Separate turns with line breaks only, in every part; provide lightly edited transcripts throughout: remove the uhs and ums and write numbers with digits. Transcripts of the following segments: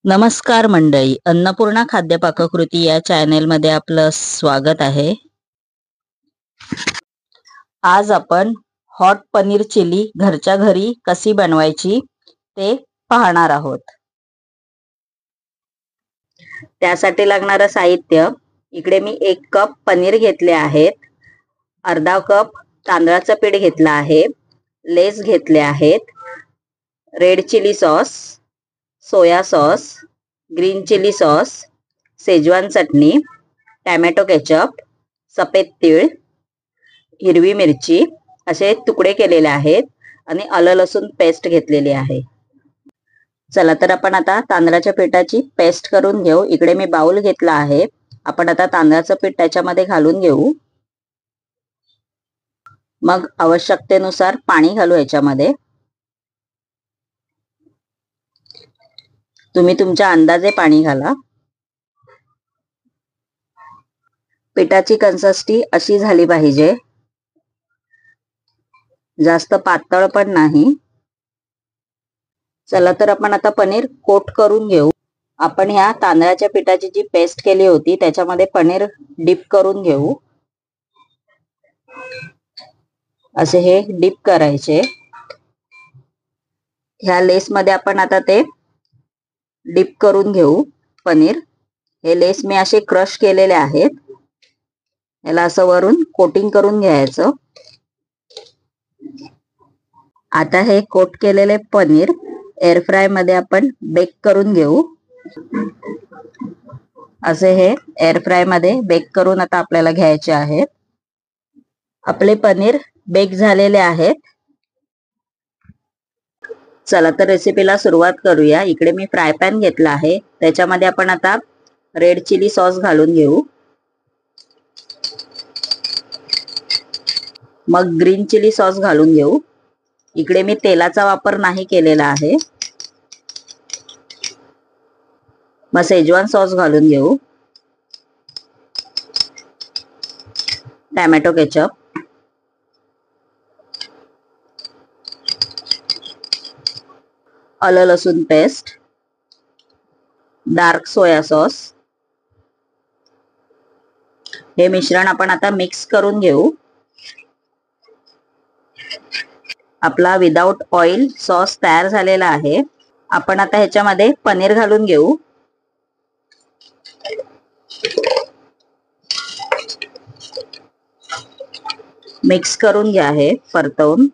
नमस्कार मंडळी, अन्नपूर्णा खाद्य पाककृती या चॅनेलमध्ये आपलं स्वागत आहे। आज आपण हॉट पनीर चिली घरच्या घरी कशी बनवायची ते पाहणार आहोत। त्यासाठी लागणारं साहित्य, इकडे मी 1 कप पनीर घेतले आहेत, अर्धा कप तांदळाचं पीठ घेतलं आहे, लेस घेतले आहेत, red chilli sauce, soya sauce, green chilli sauce, schezwan चटणी, टोमॅटो केचप, सफेद तीळ, हिरवी मिरची असे तुकडे केलेले आहेत आणि आलं लसूण पेस्ट घेतलेली आहे। चला तर आपण आता तांदळाच्या पिठाची पेस्ट करून घेऊ। इकडे मी बाउल घेतला आहे। आपण आता तांदळाचं पीठ त्याच्यामध्ये घालून घेऊ। मग आवश्यकतेनुसार पाणी घालू याच्यामध्ये। तुम्ही तुमच्या अंदाजे पाणी घाला। पिठाची कन्सिस्टन्सी अशी झाली पाहिजे, जास्त पातळ पण नाही। चला तर आपण आता पनीर कोट करून घेऊ। आपण ह्या तांदळाच्या पिठाची जी पेस्ट केली होती त्याच्यामध्ये पनीर डिप करून घेऊ। असे हे डिप करायचे। ह्या लेस मध्ये आपण आता ते डिप करून घेऊ पनीर। हे लेस मी असे क्रश केलेले आहेत, याला असं वरून कोटिंग करून घ्यायचं। आता हे कोट केलेले पनीर एअर फ्राय मध्ये आपण बेक करून घेऊ। असे हे एअर फ्राय मध्ये बेक करून आता आपल्याला घ्यायचे आहेत। आपले पनीर बेक झालेले आहेत। चला तर रेसिपीला सुरुवात करूया। इकडे मी फ्राय पॅन घेतला आहे, त्याच्यामध्ये आपण आता रेड चिली सॉस घालून घेऊ। मग ग्रीन चिली सॉस घालून घेऊ। इकडे मी तेलाचा वापर नाही केलेला आहे। मग शेजवान सॉस घालून घेऊ, टोमॅटो केचप, आलं लसूण पेस्ट, डार्क सोया सॉस। हे मिश्रण आपण आता मिक्स करून घेऊ। आपला विदाउट ऑइल सॉस तयार झालेला आहे। आपण आता ह्याच्यामध्ये पनीर घालून घेऊ। मिक्स करून घ्या हे परतवून।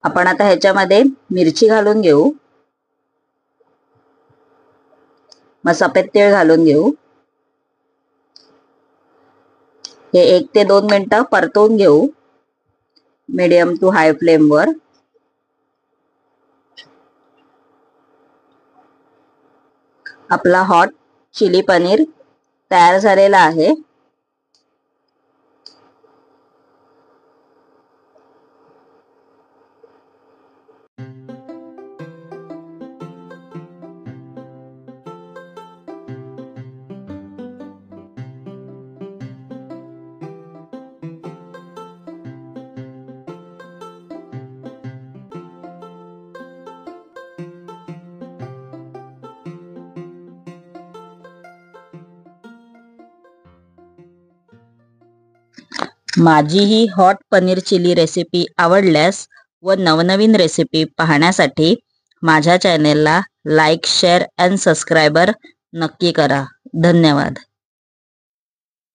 आपण आता ह्याच्यामध्ये मिरची घालून घेऊ। मग सफेद तीळ घालून घेऊ। हे 1 ते 2 मिनिटं परतवून घेऊ मीडियम टू हाय फ्लेम वर। आपला हॉट चिली पनीर तयार झालेला आहे। माझी ही हॉट पनीर चिली रेसिपी आवडल्यास व नवनवीन रेसिपी पाहण्यासाठी माझ्या चॅनेलला लाईक, शेअर अँड सबस्क्राइबर नक्की करा। धन्यवाद।